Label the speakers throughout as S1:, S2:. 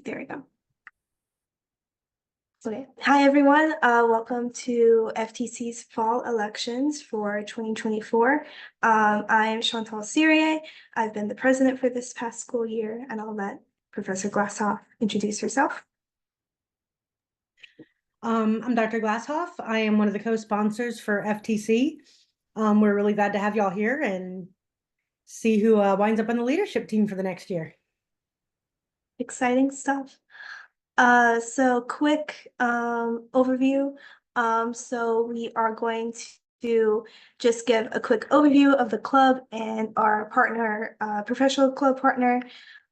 S1: There we go. Okay. Hi, everyone. Welcome to FTC's Fall Elections for 2024. I'm Chantal Cyrier. I've been the president for this past school year, and I'll let Professor Glasshoff introduce herself.
S2: I'm Dr. Glasshoff. I am one of the co-sponsors for FTC. We're really glad to have y'all here and see who winds up on the leadership team for the next year.
S1: Exciting stuff. So quick overview. So we are going to just give a quick overview of the club and our partner, professional club partner,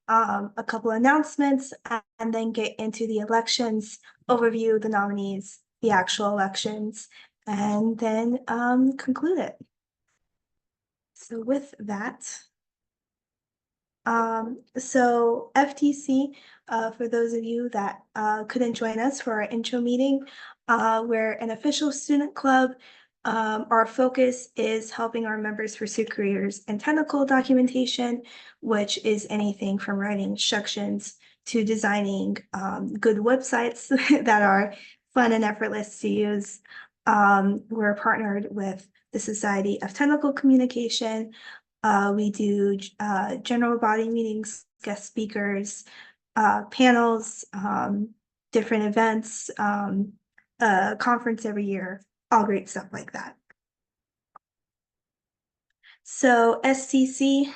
S1: a couple announcements, and then get into the elections overview, the nominees, the actual elections, and then conclude it. So with that, so FTC, for those of you that couldn't join us for our intro meeting, we're an official student club. Our focus is helping our members pursue careers in technical documentation, which is anything from writing instructions to designing good websites that are fun and effortless to use. We're partnered with the Society of Technical Communication. We do general body meetings, guest speakers, panels, different events, conference every year, all great stuff like that. So STC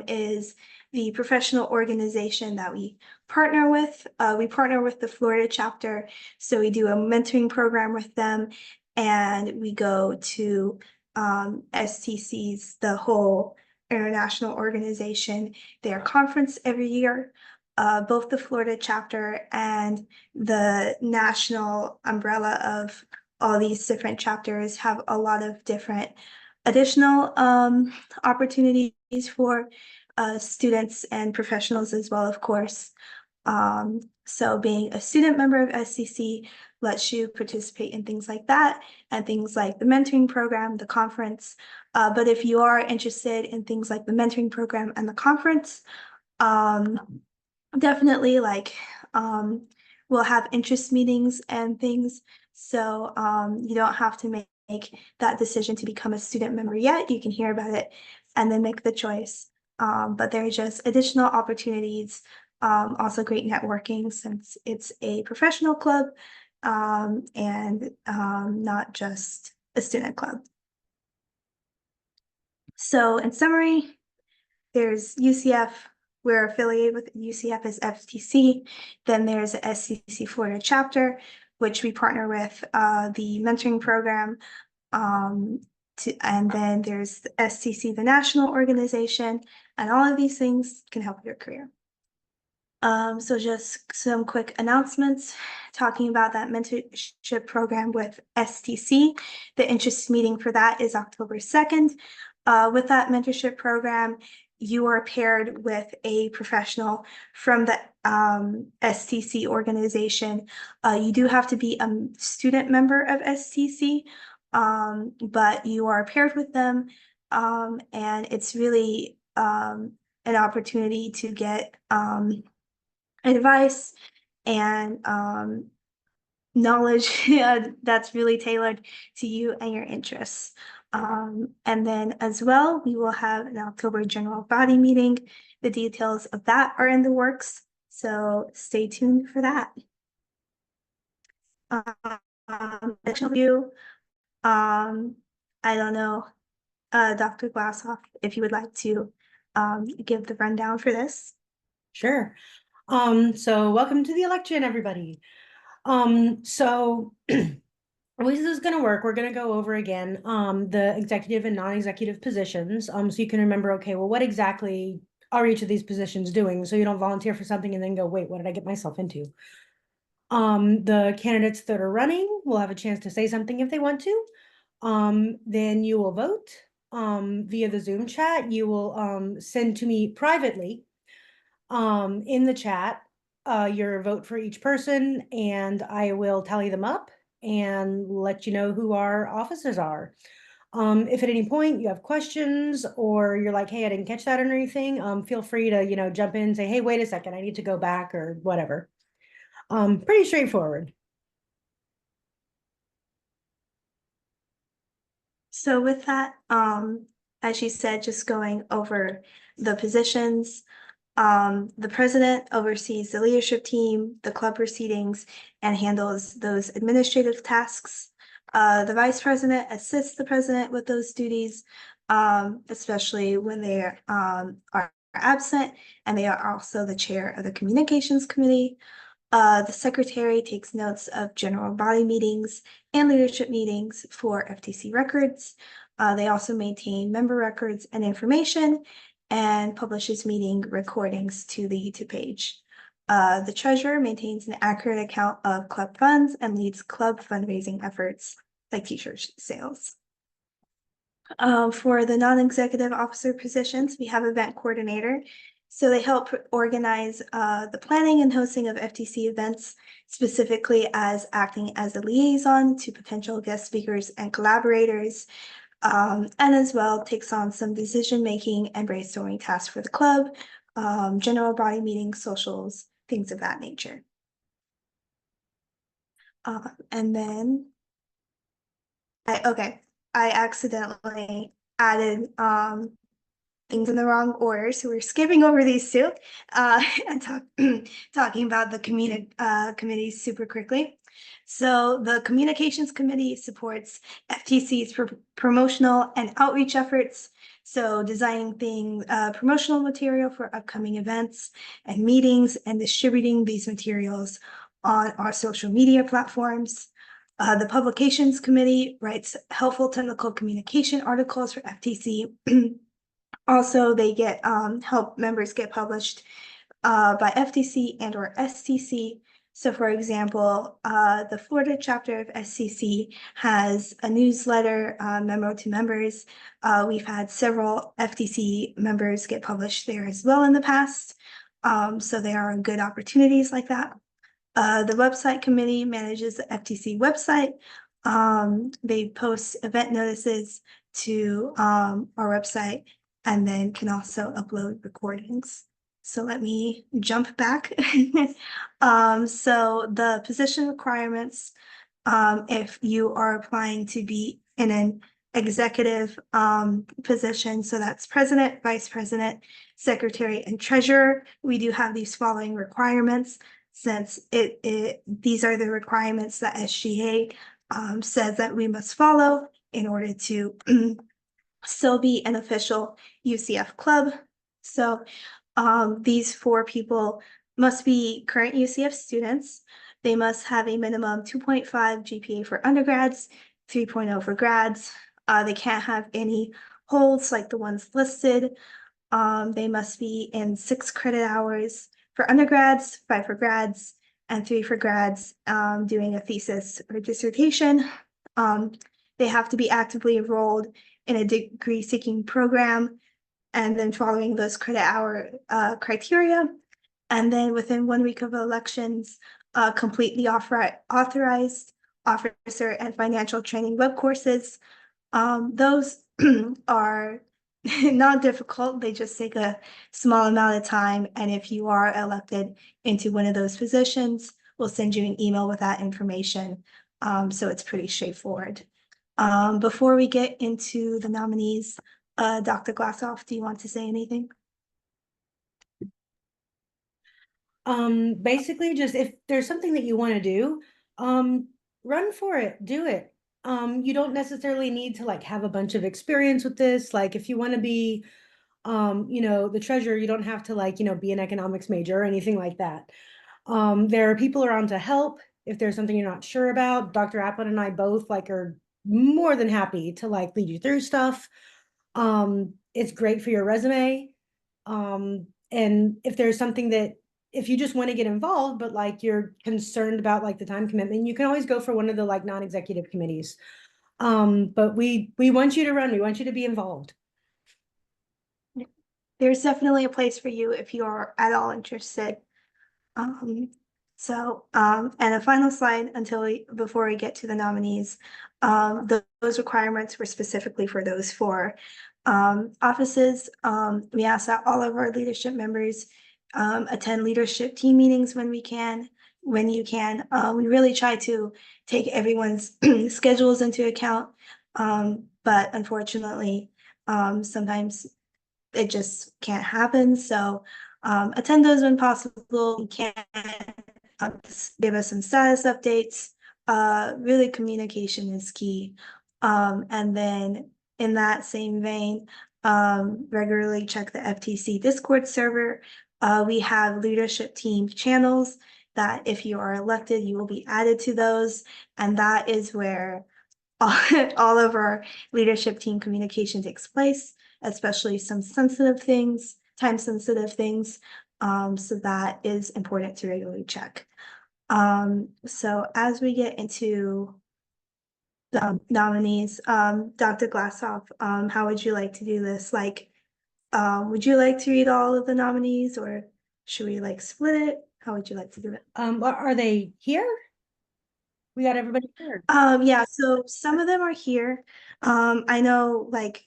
S1: is the professional organization that we partner with. We partner with the Florida chapter, so we do a mentoring program with them, and we go to STC's, the whole international organization, their conference every year. Both the Florida chapter and the national umbrella of all these different chapters have a lot of different additional opportunities for students and professionals as well, of course. So being a student member of SCC lets you participate in things like that and things like the mentoring program, the conference. But if you are interested in things like the mentoring program and the conference, definitely we'll have interest meetings and things. So you don't have to make that decision to become a student member yet. You can hear about it and then make the choice. But there are just additional opportunities, also great networking since it's a professional club and not just a student club. So in summary, there's UCF. We're affiliated with UCF as FTC. Then there's the SCC Florida chapter, which we partner with the mentoring program. And then there's the SCC, the national organization, and all of these things can help your career. So just some quick announcements talking about that mentorship program with STC. The interest meeting for that is October 2nd. With that mentorship program, you are paired with a professional from the STC organization. You do have to be a student member of STC, but you are paired with them, and it's really an opportunity to get advice and knowledge that's really tailored to you and your interests. And then as well, we will have an October general body meeting. The details of that are in the works, so stay tuned for that. I don't know, Dr. Glasshoff, if you would like to give the rundown for this.
S2: Sure. So welcome to the election, everybody. So the way this is going to work, we're going to go over again the executive and non-executive positions, so you can remember, okay, well, what exactly are each of these positions doing, so you don't volunteer for something and then go, wait, what did I get myself into? The candidates that are running will have a chance to say something if they want to. Then you will vote via the Zoom chat. You will send to me privately in the chat your vote for each person, and I will tally them up and let you know who our officers are. If at any point you have questions or you're like, hey, I didn't catch that or anything, feel free to, jump in and say, hey, wait a second, I need to go back or whatever. Pretty straightforward.
S1: So with that, as you said, just going over the positions, the president oversees the leadership team, the club proceedings, and handles those administrative tasks. The vice president assists the president with those duties, especially when they are absent, and they are also the chair of the communications committee. The secretary takes notes of general body meetings and leadership meetings for FTC records. They also maintain member records and information and publishes meeting recordings to the YouTube page. The treasurer maintains an accurate account of club funds and leads club fundraising efforts like t-shirt sales. For the non-executive officer positions, we have event coordinator. So they help organize the planning and hosting of FTC events, specifically as acting as a liaison to potential guest speakers and collaborators, and as well takes on some decision-making and brainstorming tasks for the club, general body meetings, socials, things of that nature. And then, I accidentally added things in the wrong order, so we're skipping over these two and talking about the committees super quickly. So the communications committee supports FTC's promotional and outreach efforts. So designing promotional material for upcoming events and meetings and distributing these materials on our social media platforms. The publications committee writes helpful technical communication articles for FTC. Also, they get help members get published by FTC and or STC. So for example, the Florida chapter of SCC has a newsletter memo to members. We've had several FTC members get published there as well in the past. So there are good opportunities like that. The website committee manages the FTC website. They post event notices to our website and then can also upload recordings. So let me jump back. So the position requirements, if you are applying to be in an executive position, so that's president, vice president, secretary, and treasurer, we do have these following requirements since these are the requirements that SGA says that we must follow in order to still be an official UCF club. So these 4 people must be current UCF students. They must have a minimum 2.5 GPA for undergrads, 3.0 for grads. They can't have any holds like the ones listed. They must be in 6 credit hours for undergrads, 5 for grads, and 3 for grads doing a thesis or dissertation. They have to be actively enrolled in a degree-seeking program and then following those credit hour criteria. And then within 1 week of elections, complete the authorized officer and financial training web courses. Those are not difficult. They just take a small amount of time. And if you are elected into one of those positions, we'll send you an email with that information. So it's pretty straightforward. Before we get into the nominees, Dr. Glassoff, do you want to say anything?
S2: Basically just if there's something that you want to do, run for it, do it. You don't necessarily need to like have a bunch of experience with this. Like if you want to be, the treasurer, you don't have to like, be an economics major or anything like that. There are people around to help. If there's something you're not sure about, Dr. Applin and I both like are more than happy to like lead you through stuff. It's great for your resume. And if there's something that if you just want to get involved, but like you're concerned about like the time commitment, you can always go for one of the like non-executive committees. But we want you to run, we want you to be involved.
S1: There's definitely a place for you if you are at all interested. So, and a final slide before we get to the nominees. Those requirements were specifically for those four offices. We ask that all of our leadership members attend leadership team meetings when you can. We really try to take everyone's schedules into account. But unfortunately, sometimes it just can't happen. So attend those when possible. You can give us some status updates. Really, communication is key. And then in that same vein, regularly check the FTC Discord server. We have leadership team channels that if you are elected, you will be added to those. And that is where all of our leadership team communication takes place, especially some sensitive things, time sensitive things. So that is important to regularly check. So as we get into the nominees, Dr. Glassoff, how would you like to do this? Like, would you like to read all of the nominees, or should we like split it? How would you like to do it?
S2: Are they here? We got everybody here.
S1: Yeah, so some of them are here. I know like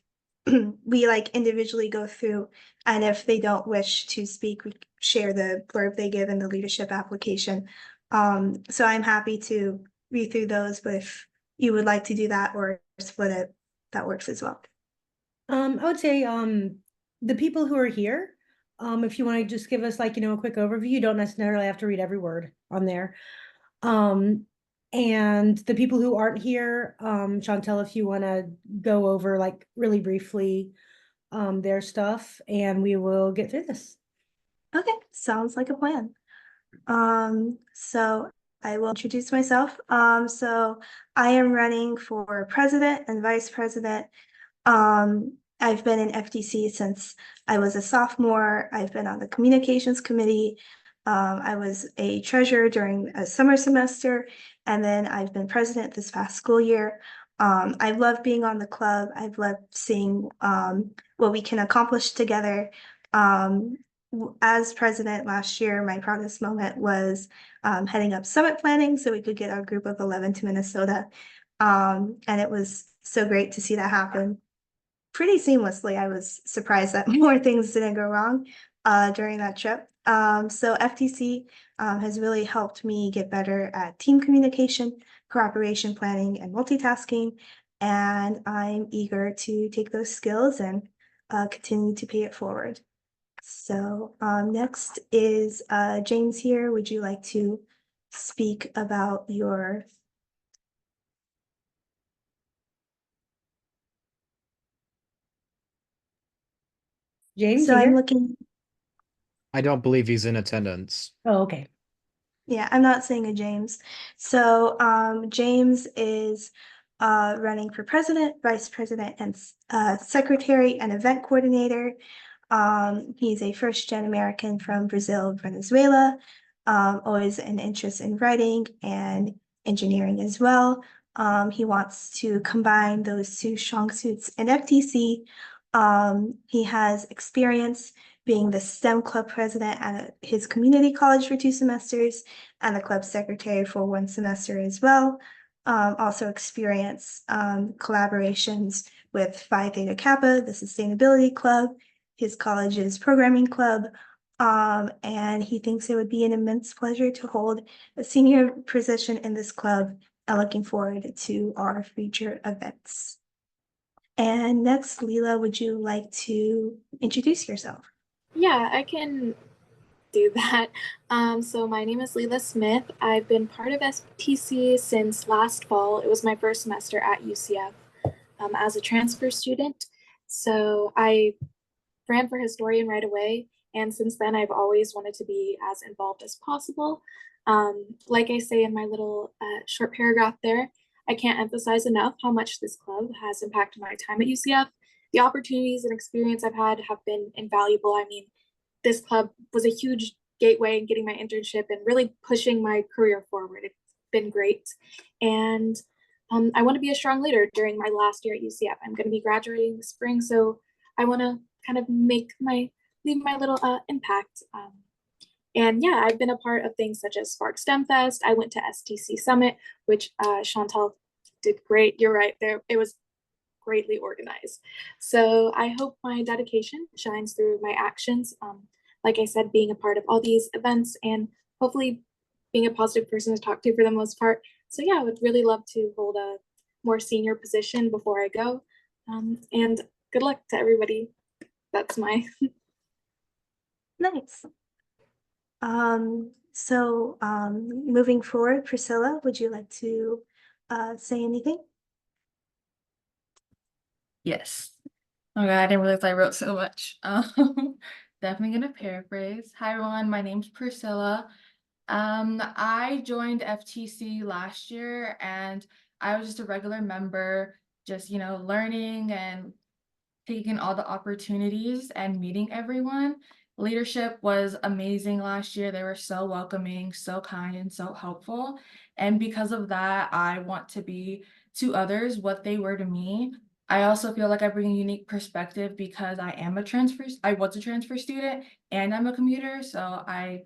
S1: we like individually go through, and if they don't wish to speak, we share the blurb they give in the leadership application. So I'm happy to read through those, but if you would like to do that or split it, that works as well.
S2: I would say the people who are here, if you want to just give us like, a quick overview, you don't necessarily have to read every word on there. And the people who aren't here, Chantel, if you want to go over like really briefly their stuff, and we will get through this.
S1: Okay, sounds like a plan. So I will introduce myself. So I am running for president and vice president. I've been in FTC since I was a sophomore. I've been on the communications committee. I was a treasurer during a summer semester, and then I've been president this past school year. I've loved being on the club. I've loved seeing what we can accomplish together. As president last year, my proudest moment was heading up summit planning so we could get our group of 11 to Minnesota. And it was so great to see that happen pretty seamlessly. I was surprised that more things didn't go wrong during that trip. So FTC has really helped me get better at team communication, cooperation planning, and multitasking. And I'm eager to take those skills and continue to pay it forward. So next is James here. Would you like to speak about your
S2: James,
S1: So
S2: you
S1: I'm
S2: here?
S1: looking,
S3: I don't believe he's in attendance.
S2: Oh, okay.
S1: yeah, I'm not saying a James. So James is running for president, vice president, and secretary and event coordinator. He's a first-gen American from Brazil, Venezuela. Always an interest in writing and engineering as well. He wants to combine those two strong suits in FTC. He has experience being the STEM club president at his community college for 2 semesters and the club secretary for 1 semester as well. Also experience collaborations with Phi Theta Kappa, the Sustainability Club, his college's programming club, and he thinks it would be an immense pleasure to hold a senior position in this club and looking forward to our future events. And next, Leela, would you like to introduce yourself?
S4: Yeah, I can do that. So my name is Leela Smith. I've been part of FTC since last fall. It was my first semester at UCF as a transfer student. So I ran for historian right away. And since then, I've always wanted to be as involved as possible. Like I say in my little short paragraph there, I can't emphasize enough how much this club has impacted my time at UCF. The opportunities and experience I've had have been invaluable. I mean, this club was a huge gateway in getting my internship and really pushing my career forward. It's been great. And I want to be a strong leader during my last year at UCF. I'm going to be graduating this spring, so I want to kind of leave my little impact. And yeah, I've been a part of things such as Spark STEM Fest. I went to STC Summit, which Chantal did great. You're right there. It was greatly organized. So I hope my dedication shines through my actions. Like I said, being a part of all these events and hopefully being a positive person to talk to for the most part. So yeah, I would really love to hold a more senior position before I go. And good luck to everybody. That's my
S1: Nice. Moving forward, Priscilla, would you like to say anything?
S5: Yes. Oh God, I didn't realize I wrote so much. Definitely gonna paraphrase. Hi everyone, my name's Priscilla. I joined FTC last year and I was just a regular member, just learning and taking all the opportunities and meeting everyone. Leadership was amazing last year. They were so welcoming, so kind, and so helpful. And because of that, I want to be to others what they were to me. I also feel like I bring a unique perspective because I was a transfer student and I'm a commuter. So I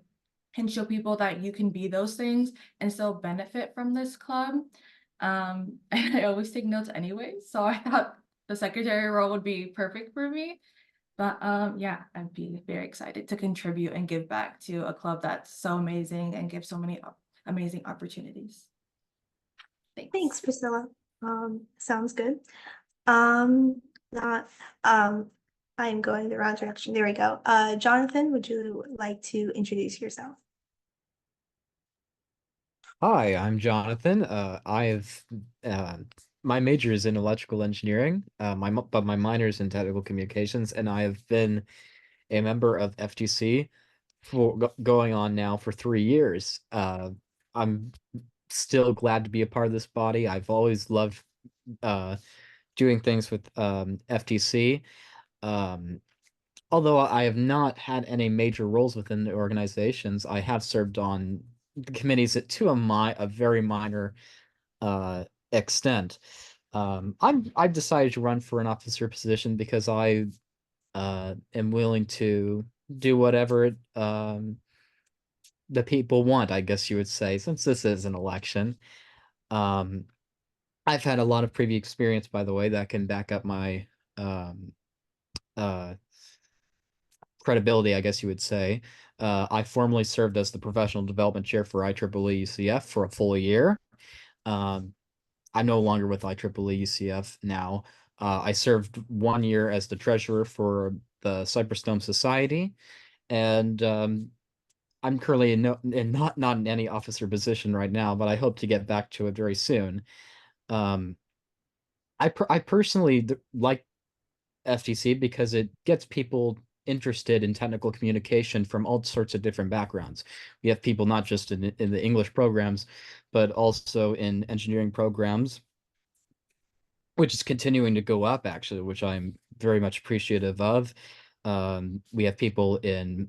S5: can show people that you can be those things and still benefit from this club. And I always take notes anyway, so I thought the secretary role would be perfect for me. But yeah, I'd be very excited to contribute and give back to a club that's so amazing and gives so many amazing opportunities.
S1: Thanks, Priscilla. Sounds good. Not, I'm going the wrong direction. There we go. Jonathan, would you like to introduce yourself?
S3: Hi, I'm Jonathan. My major is in electrical engineering. But my minor is in technical communications, and I have been a member of FTC for going on now for 3 years. I'm still glad to be a part of this body. I've always loved doing things with FTC. Although I have not had any major roles within the organizations, I have served on the committees to a very minor extent. I've decided to run for an officer position because I am willing to do whatever the people want, I guess you would say, since this is an election. Um, I've had a lot of previous experience, by the way, that can back up my um, uh, credibility, I guess you would say. I formerly served as the professional development chair for IEEE UCF for a full year. Um, I'm no longer with IEEE UCF now. I served 1 year as the treasurer for the Cypress Dome Society, and I'm currently not in any officer position right now, but I hope to get back to it very soon. Um, I personally like FTC because it gets people interested in technical communication from all sorts of different backgrounds. We have people not just in the English programs, but also in engineering programs, which is continuing to go up actually, which I'm very much appreciative of. We have people in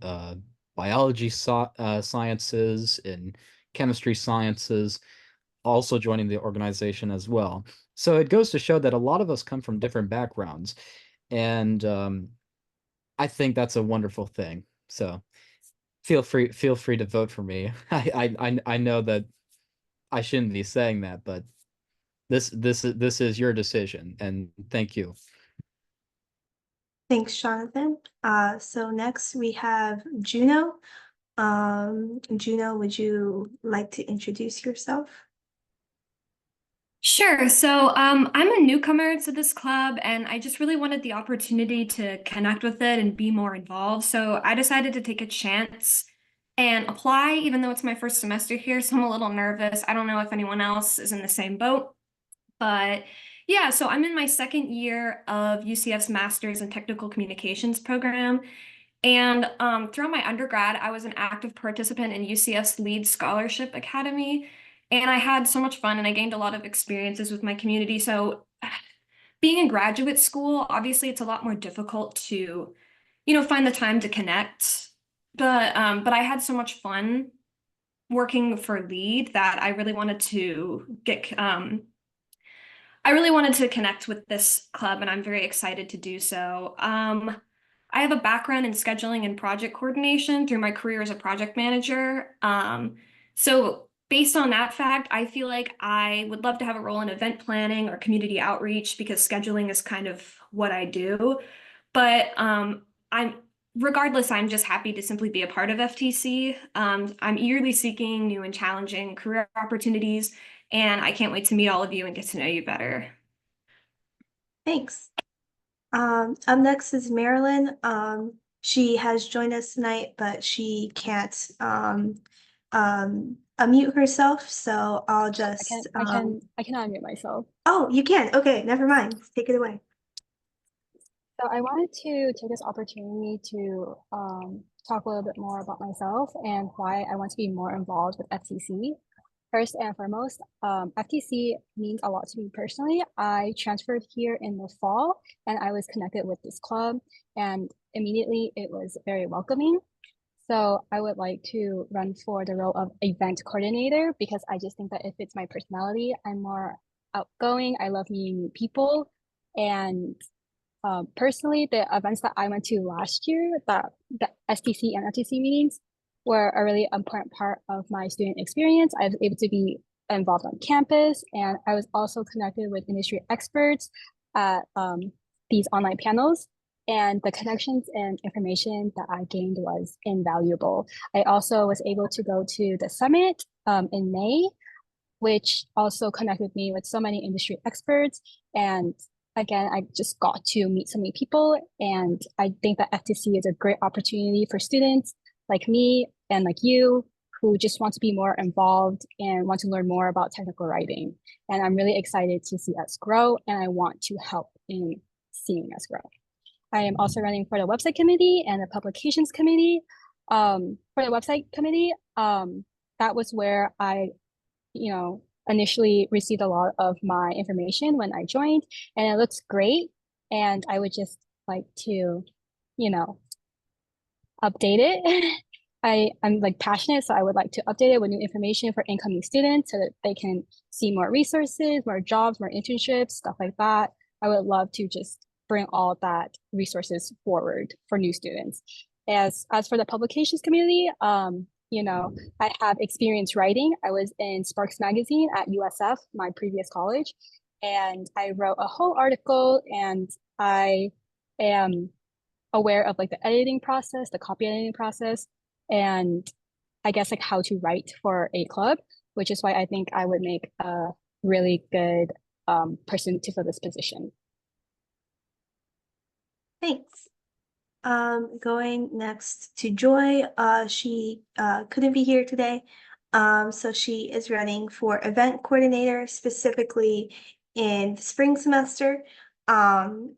S3: biology sciences, in chemistry sciences, also joining the organization as well. So it goes to show that a lot of us come from different backgrounds, and I think that's a wonderful thing. So feel free to vote for me. I know that I shouldn't be saying that, but this is your decision, and thank you.
S1: Thanks, Jonathan. So next we have Juno. Juno, would you like to introduce yourself?
S6: Sure. So I'm a newcomer to this club, and I just really wanted the opportunity to connect with it and be more involved. So I decided to take a chance and apply, even though it's my first semester here. So I'm a little nervous. I don't know if anyone else is in the same boat. But yeah, so I'm in my second year of UCF's Master's in Technical Communications program. And throughout my undergrad, I was an active participant in UCF's Lead Scholarship Academy. And I had so much fun and I gained a lot of experiences with my community. So being in graduate school, obviously it's a lot more difficult to, find the time to connect. But I had so much fun working for Lead that I really wanted to connect with this club, and I'm very excited to do so. I have a background in scheduling and project coordination through my career as a project manager. So based on that fact, I feel like I would love to have a role in event planning or community outreach because scheduling is kind of what I do. But I'm regardless, I'm just happy to simply be a part of FTC. I'm eagerly seeking new and challenging career opportunities, and I can't wait to meet all of you and get to know you better.
S1: Thanks. Up next is Marilyn. She has joined us tonight, but she can't unmute herself, so I'll just
S7: I can unmute myself.
S1: Oh, you can. Okay, never mind. Take it away.
S7: So I wanted to take this opportunity to talk a little bit more about myself and why I want to be more involved with FTC. First and foremost, FTC means a lot to me personally. I transferred here in the fall and I was connected with this club, and immediately it was very welcoming. So I would like to run for the role of event coordinator because I just think that it fits my personality. I'm more outgoing. I love meeting new people. And personally, the events that I went to last year, the STC and FTC meetings, were a really important part of my student experience. I was able to be involved on campus, and I was also connected with industry experts at these online panels. And the connections and information that I gained was invaluable. I also was able to go to the summit in May, which also connected me with so many industry experts. And again, I just got to meet so many people. And I think that FTC is a great opportunity for students like me and like you who just want to be more involved and want to learn more about technical writing. And I'm really excited to see us grow, and I want to help in seeing us grow. I am also running for the website committee and the publications committee. For the website committee, that was where I initially received a lot of my information when I joined, and it looks great. And I would just like to, update it. I'm like passionate, so I would like to update it with new information for incoming students so that they can see more resources, more jobs, more internships, stuff like that. I would love to just bring all that resources forward for new students. As for the publications community, I have experience writing. I was in Sparks Magazine at USF, my previous college, and I wrote a whole article, and I am aware of like the editing process, the copy editing process, and I guess like how to write for a club, which is why I think I would make a really good person to fill this position.
S1: Thanks. Going next to Joy. She couldn't be here today. So she is running for event coordinator, specifically in the spring semester.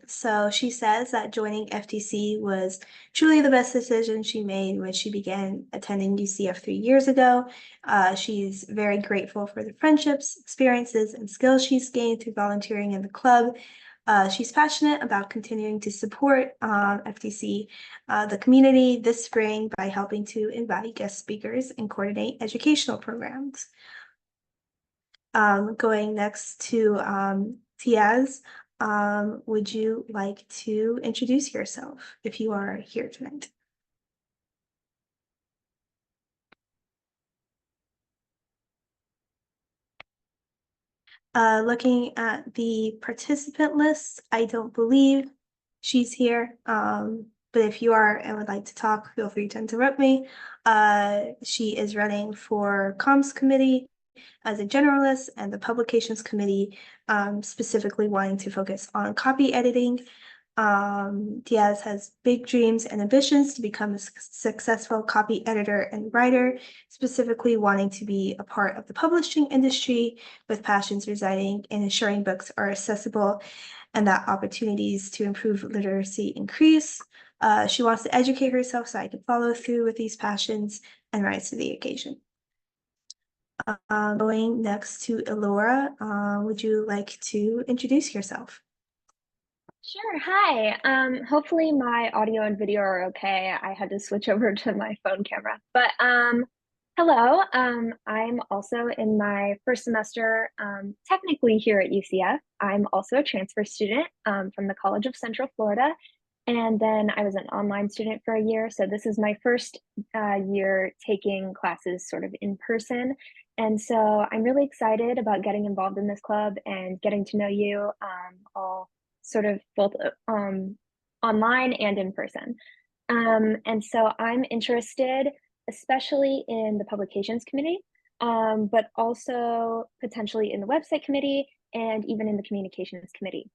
S1: So she says that joining FTC was truly the best decision she made when she began attending UCF 3 years ago. She's very grateful for the friendships, experiences, and skills she's gained through volunteering in the club. She's passionate about continuing to support FTC, the community this spring by helping to invite guest speakers and coordinate educational programs. Going next to Tiaz, would you like to introduce yourself if you are here tonight? Looking at the participant list, I don't believe she's here. But if you are and would like to talk, feel free to interrupt me. She is running for comms committee as a generalist and the publications committee, specifically wanting to focus on copy editing. Diaz has big dreams and ambitions to become a successful copy editor and writer, specifically wanting to be a part of the publishing industry, with passions residing in ensuring books are accessible and that opportunities to improve literacy increase. She wants to educate herself so I can follow through with these passions and rise to the occasion. Going next to Elora, would you like to introduce yourself?
S8: Sure. Hi. Hopefully my audio and video are okay. I had to switch over to my phone camera. But hello. I'm also in my first semester, technically here at UCF. I'm also a transfer student from the College of Central Florida. And then I was an online student for a year. So this is my first year taking classes sort of in person. And so I'm really excited about getting involved in this club and getting to know you all sort of both online and in person. And so I'm interested, especially in the publications committee, but also potentially in the website committee and even in the communications committee.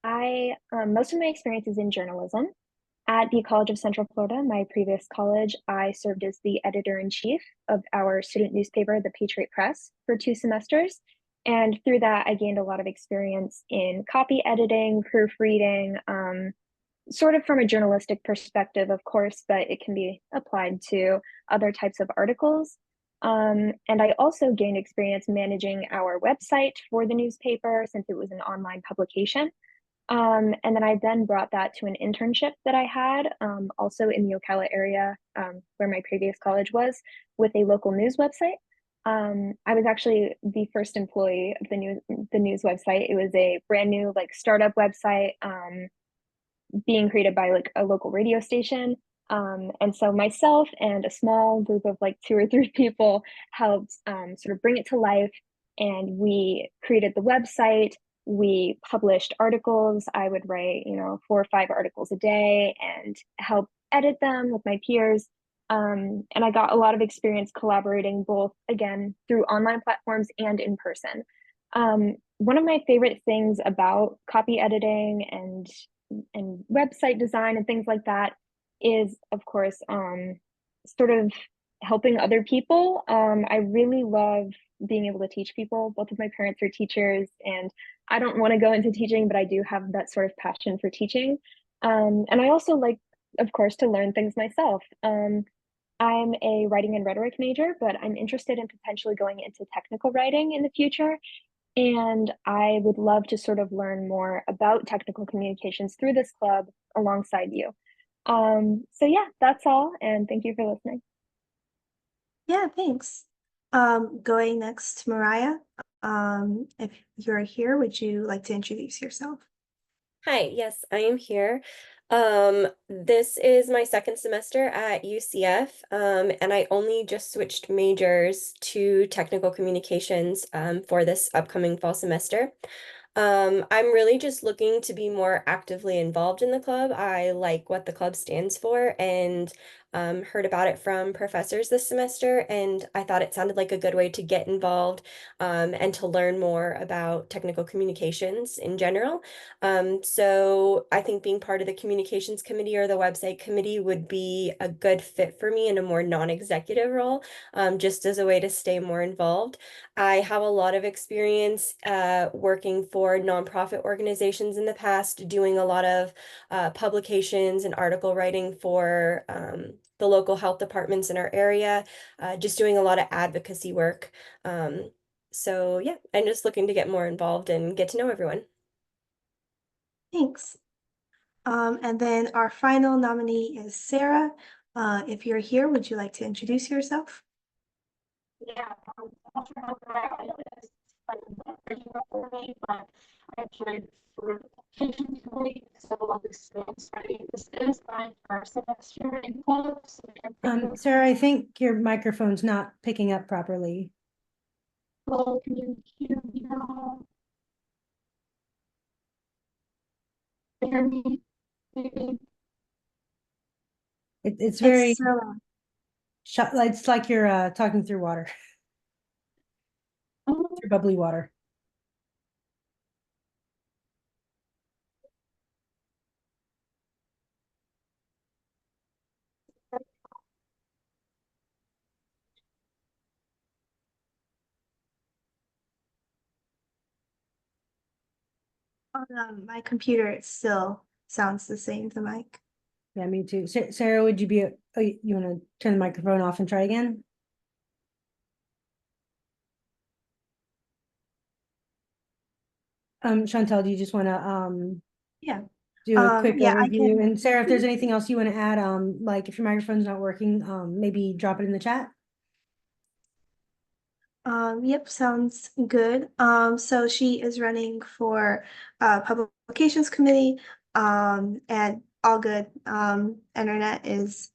S8: Most of my experience is in journalism. At the College of Central Florida, my previous college, I served as the editor-in-chief of our student newspaper, the Patriot Press, for 2 semesters. And through that, I gained a lot of experience in copy editing, proofreading, sort of from a journalistic perspective, of course, but it can be applied to other types of articles. And I also gained experience managing our website for the newspaper since it was an online publication. And then I then brought that to an internship that I had also in the Ocala area where my previous college was with a local news website. I was actually the first employee of the news website. It was a brand new like startup website being created by like a local radio station. And so myself and a small group of like 2 or 3 people helped sort of bring it to life. And we created the website. We published articles. I would write, 4 or 5 articles a day and help edit them with my peers. And I got a lot of experience collaborating both, again, through online platforms and in person. One of my favorite things about copy editing and website design and things like that is, of course, sort of helping other people. I really love being able to teach people. Both of my parents are teachers, and I don't want to go into teaching, but I do have that sort of passion for teaching. And I also like, of course, to learn things myself. I'm a writing and rhetoric major, but I'm interested in potentially going into technical writing in the future. And I would love to sort of learn more about technical communications through this club alongside you. So yeah, that's all. And thank you for listening.
S1: Yeah, thanks. Going next, Mariah. If you're here, would you like to introduce yourself?
S9: Hi, yes, I am here. This is my second semester at UCF, and I only just switched majors to technical communications for this upcoming fall semester. I'm really just looking to be more actively involved in the club. I like what the club stands for and heard about it from professors this semester, and I thought it sounded like a good way to get involved and to learn more about technical communications in general. So I think being part of the communications committee or the website committee would be a good fit for me in a more non-executive role, just as a way to stay more involved. I have a lot of experience working for nonprofit organizations in the past, doing a lot of publications and article writing for the local health departments in our area, just doing a lot of advocacy work. So yeah, I'm just looking to get more involved and get to know everyone.
S1: Thanks. And then our final nominee is Sarah. If you're here, would you like to introduce yourself?
S10: Yeah, I'm not sure how good I is like original for me, but I applied for occasionally so a lot of experience already. This is my first semester in college. So
S2: Sarah, I think your microphone's not picking up properly.
S10: hello, can you hear me now? Can you hear me? Maybe.
S2: It's very it's like you're talking through water. Through bubbly water.
S1: On my computer, it still sounds the same, the mic.
S2: Yeah, me too. Sarah, would you be, you want to turn the microphone off and try again? Chantel, do you just want to
S1: Yeah.
S2: do a quick
S1: Yeah, I
S2: overview?
S1: can.
S2: And Sarah, if there's anything else you want to add, like if your microphone's not working, maybe drop it in the chat.
S1: Yep, sounds good. So she is running for publications committee. And all good. Internet is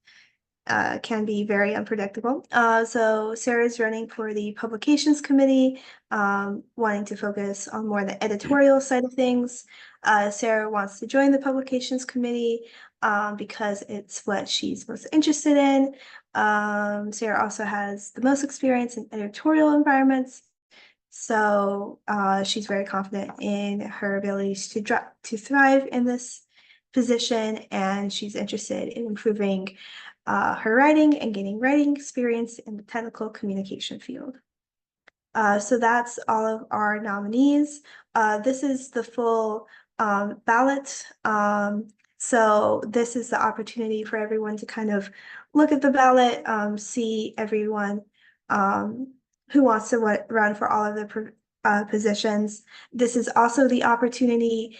S1: can be very unpredictable. So Sarah's running for the publications committee, wanting to focus on more the editorial side of things. Sarah wants to join the publications committee because it's what she's most interested in. Sarah also has the most experience in editorial environments. So she's very confident in her abilities to thrive in this position, and she's interested in improving her writing and gaining writing experience in the technical communication field. So that's all of our nominees. This is the full ballot. So this is the opportunity for everyone to kind of look at the ballot, see everyone who wants to run for all of the positions. This is also the opportunity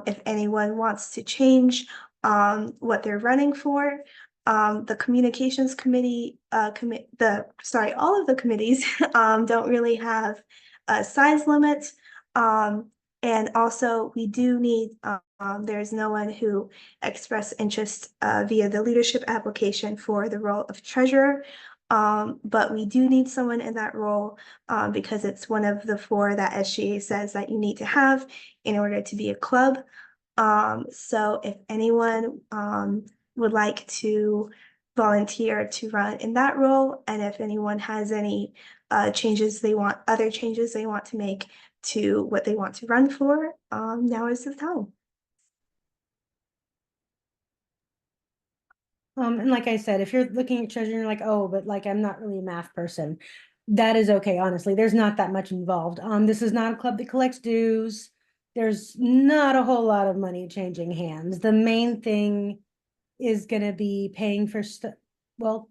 S1: if anyone wants to change what they're running for. The communications committee, all of the committees don't really have a size limit. And also we do need, there's no one who expressed interest via the leadership application for the role of treasurer. But we do need someone in that role because it's one of the 4 that SGA says that you need to have in order to be a club. So if anyone would like to volunteer to run in that role, and if anyone has any other changes they want to make to what they want to run for, now is the time.
S2: And like I said, if you're looking at treasure and you're like, oh, but like I'm not really a math person, that is okay, honestly. There's not that much involved. This is not a club that collects dues. There's not a whole lot of money changing hands. The main thing is gonna be paying for well,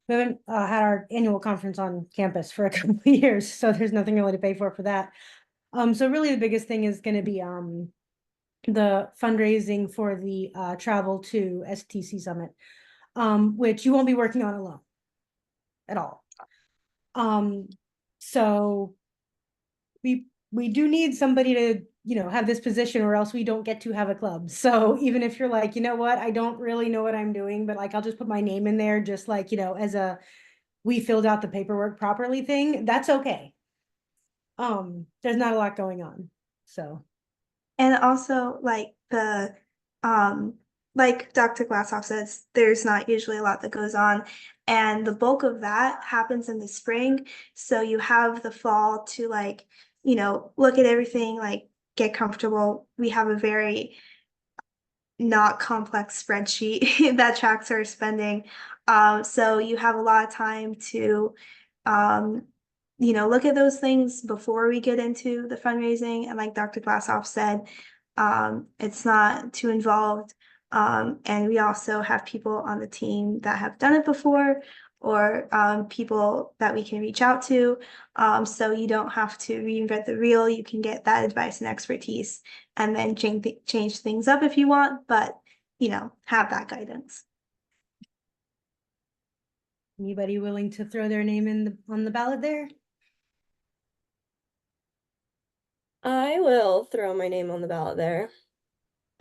S2: we haven't had our annual conference on campus for a couple of years, so there's nothing really to pay for that. So really the biggest thing is gonna be the fundraising for the travel to STC Summit. Which you won't be working on alone at all. So we do need somebody to, have this position, or else we don't get to have a club. So even if you're like, you know what, I don't really know what I'm doing, but like, I'll just put my name in there, just like, as we filled out the paperwork properly thing, that's okay. There's not a lot going on, so.
S1: And also like like Dr. Glassoff says, there's not usually a lot that goes on, and the bulk of that happens in the spring. So you have the fall to like, look at everything, like get comfortable. We have a very not complex spreadsheet that tracks our spending. So you have a lot of time to, look at those things before we get into the fundraising. And like Dr. Glassoff said, it's not too involved. And we also have people on the team that have done it before, or people that we can reach out to. So you don't have to reinvent the wheel. You can get that advice and expertise and then change things up if you want, but have that guidance.
S2: Anybody willing to throw their name on the ballot there?
S9: I will throw my name on the ballot there.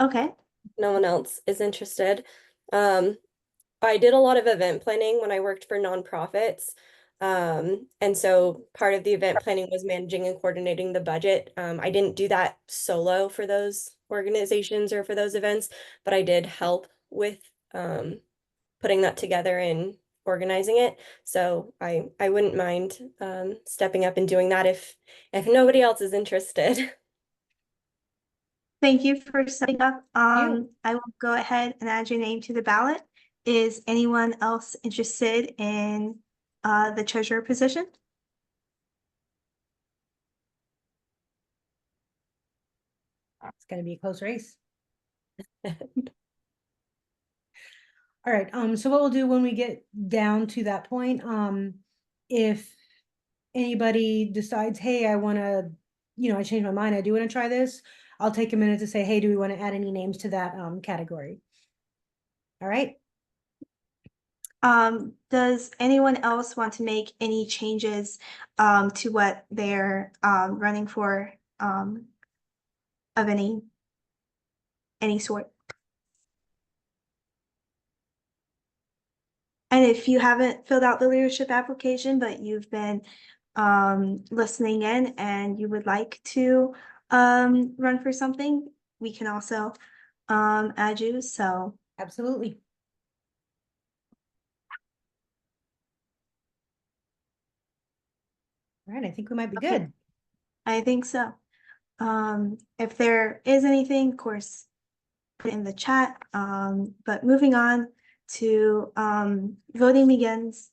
S1: Okay.
S9: No one else is interested. I did a lot of event planning when I worked for nonprofits. And so part of the event planning was managing and coordinating the budget. I didn't do that solo for those organizations or for those events, but I did help with putting that together and organizing it. So I wouldn't mind stepping up and doing that if nobody else is interested.
S1: Thank you for setting up.
S2: You.
S1: I will go ahead and add your name to the ballot. Is anyone else interested in the treasurer position?
S2: It's gonna be a close race. All right, so what we'll do when we get down to that point, if anybody decides, hey, I wanna, I changed my mind, I do wanna try this, I'll take a minute to say, hey, do we wanna add any names to that category? All right.
S1: Does anyone else want to make any changes to what they're running for of any sort? And if you haven't filled out the leadership application, but you've been listening in and you would like to run for something, we can also add you. So
S2: Absolutely. All right, I think we might be
S1: Okay.
S2: good.
S1: I think so. If there is anything, of course, put it in the chat. But moving on to voting begins.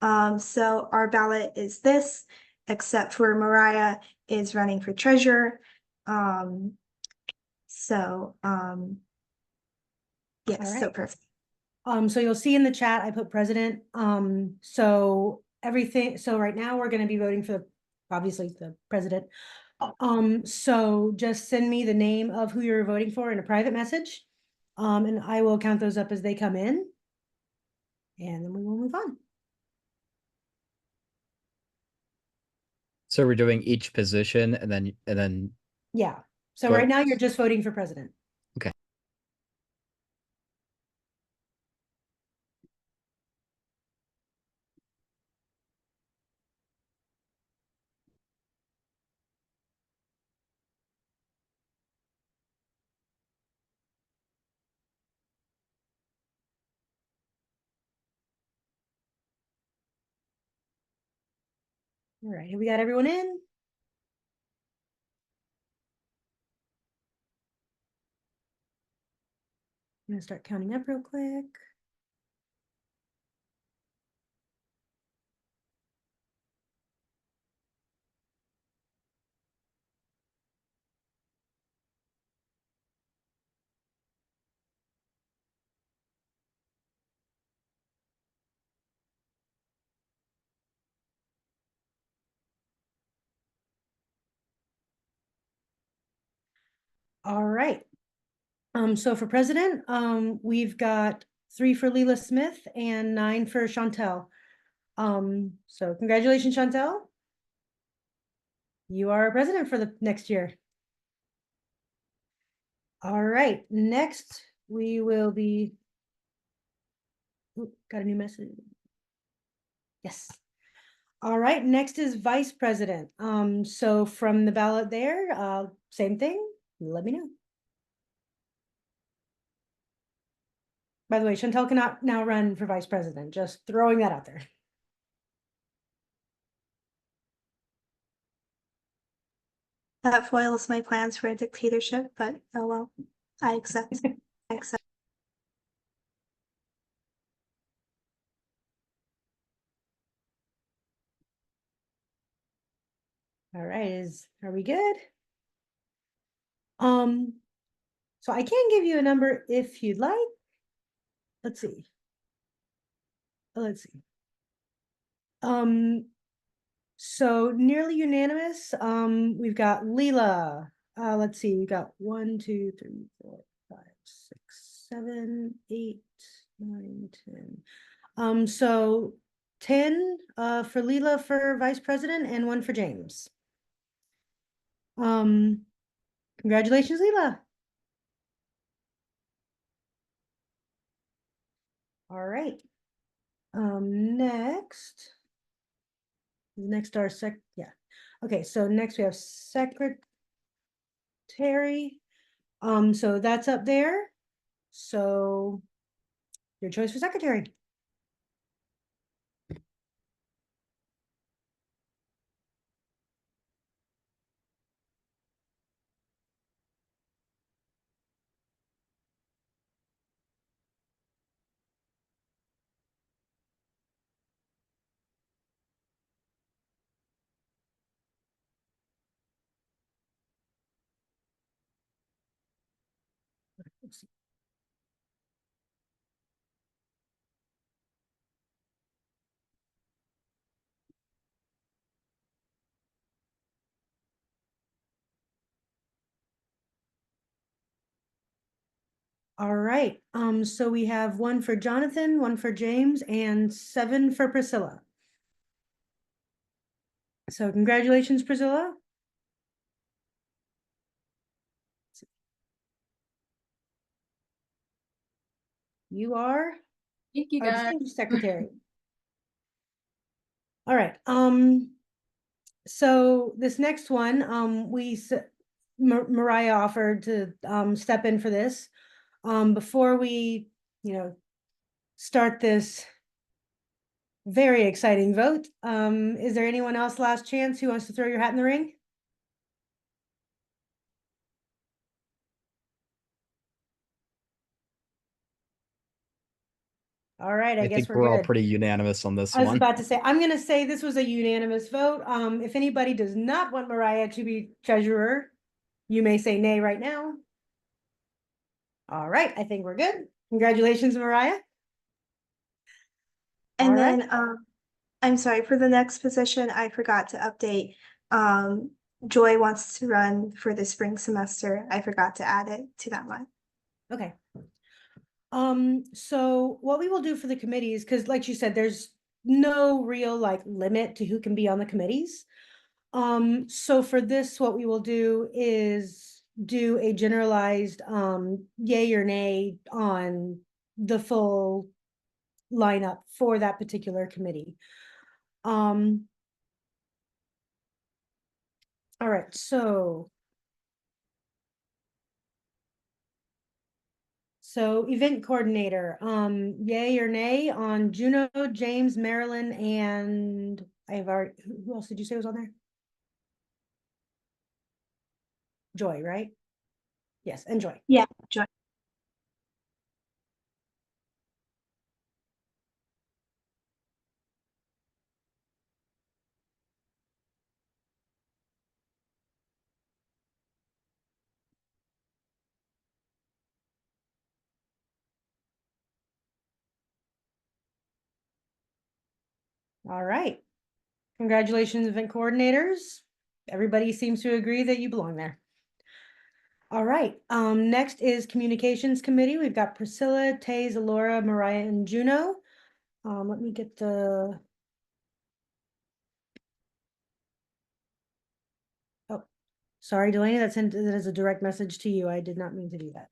S1: So our ballot is this, except for Mariah is running for treasurer. So yes,
S2: All
S1: so
S2: right.
S1: perfect.
S2: So you'll see in the chat, I put president. So everything, so right now we're gonna be voting for obviously the president. So just send me the name of who you're voting for in a private message. And I will count those up as they come in. And then we will move on.
S3: So we're doing each position and then
S2: Yeah. So
S3: Vote.
S2: right now you're just voting for president.
S3: Okay.
S2: All right, have we got everyone in? I'm gonna start counting up real quick. All right. So for president, we've got 3 for Leela Smith and 9 for Chantel. So congratulations, Chantel. You are president for the next year. All right, next we will be. Ooh, got a new message. Yes. All right, next is vice president. So from the ballot there, same thing, let me know. By the way, Chantel cannot now run for vice president, just throwing that out there.
S1: That foils my plans for a dictatorship, but oh well, I accept. I accept.
S2: All right, are we good? So I can give you a number if you'd like. Let's see. Let's see. So nearly unanimous. We've got Leela. Let's see, we got 1, 2, 3, 4, 5, 6, 7, 8, 9, 10. So 10 for Leela for vice president and 1 for James. Congratulations, Leela. All right. Next our yeah. Okay, so next we have secretary. So that's up there. So your choice for secretary. Let's see. All right, so we have 1 for Jonathan, 1 for James, and 7 for Priscilla. So congratulations, Priscilla. You are
S5: Thank you,
S2: Oh,
S5: guys.
S2: thank you, Secretary. All right, so this next one, Mariah offered to step in for this. Before we, start this very exciting vote, is there anyone else last chance who wants to throw your hat in the ring? All right, I guess
S3: think
S2: we're
S3: we're all
S2: good.
S3: pretty unanimous on this
S2: I was
S3: one.
S2: about to say, I'm gonna say this was a unanimous vote. If anybody does not want Mariah to be treasurer, you may say nay right now. All right, I think we're good. Congratulations, Mariah.
S1: And
S2: All right.
S1: then, I'm sorry, for the next position, I forgot to update. Joy wants to run for the spring semester. I forgot to add it to that one.
S2: Okay. So what we will do for the committees, because like you said, there's no real like limit to who can be on the committees. So for this, what we will do is do a generalized yay or nay on the full lineup for that particular committee. All right, so event coordinator, yay or nay on Juno, James, Marilyn, and who else did you say was on there? Joy, right? Yes, and Joy.
S1: Yeah, Joy.
S2: All right. Congratulations, event coordinators. Everybody seems to agree that you belong there. All right, next is communications committee. We've got Priscilla, Taze, Alora, Mariah, and Juno. Let me get the. Oh, sorry, Delaney, that is a direct message to you. I did not mean to do that.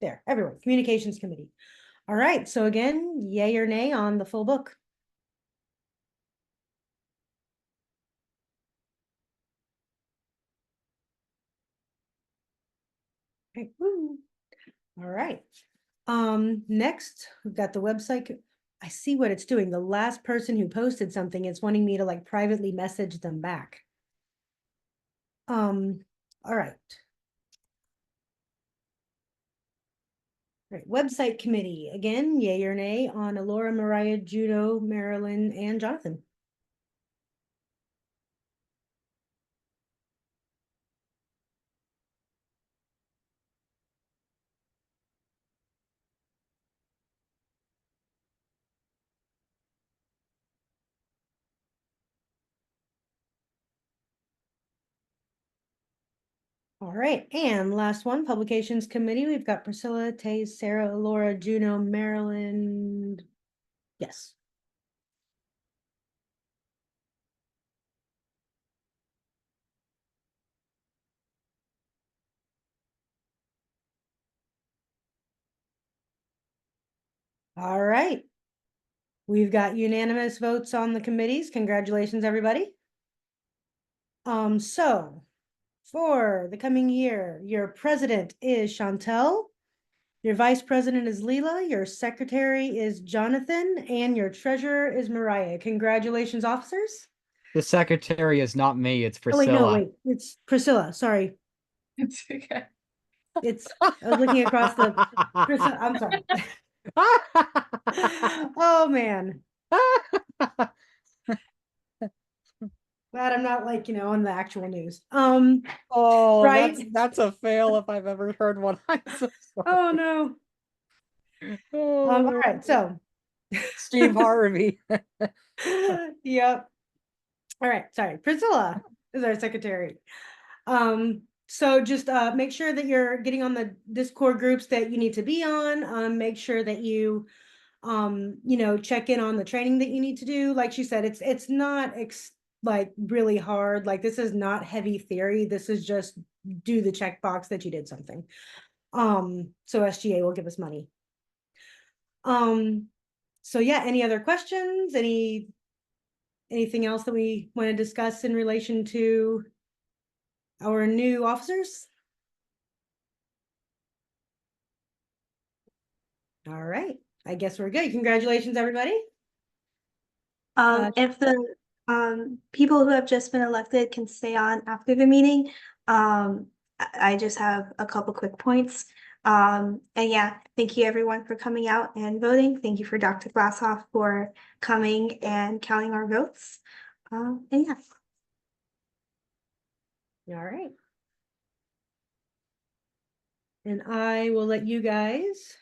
S2: There, everyone, communications committee. All right, so again, yay or nay on the full book? Okay, woo. All right. Next, we've got the website. I see what it's doing. The last person who posted something, it's wanting me to like privately message them back. All right. Right, website committee, again, yay or nay on Alora, Mariah, Juno, Marilyn, and Jonathan. All right, and last one, publications committee. We've got Priscilla, Taze, Sarah, Laura, Juno, Maryland. Yes. All right. We've got unanimous votes on the committees. Congratulations, everybody. So for the coming year, your president is Chantel. Your vice president is Leela, your secretary is Jonathan, and your treasurer is Mariah. Congratulations, officers.
S3: The secretary is not me, it's
S2: Oh,
S3: Priscilla.
S2: wait, it's Priscilla, sorry.
S5: It's okay.
S2: I was looking across the, Priscilla, I'm sorry. Oh, man. Glad I'm not like, on the actual news.
S3: Oh,
S2: right?
S3: that's a fail if I've ever heard one. I'm so sorry.
S2: Oh, no. All right, so.
S3: Steve Harvey.
S2: Yep. All right, sorry. Priscilla is our secretary. So just make sure that you're getting on the Discord groups that you need to be on. Make sure that you check in on the training that you need to do. Like she said, it's not like really hard. Like this is not heavy theory. This is just do the checkbox that you did something. So SGA will give us money. So yeah, any other questions? Anything else that we want to discuss in relation to our new officers? All right, I guess we're good. Congratulations, everybody.
S1: If the people who have just been elected can stay on after the meeting, I just have a couple quick points. And yeah, thank you everyone for coming out and voting. Thank you for Dr. Glasshoff for coming and counting our votes. And yeah.
S2: All right. And I will let you guys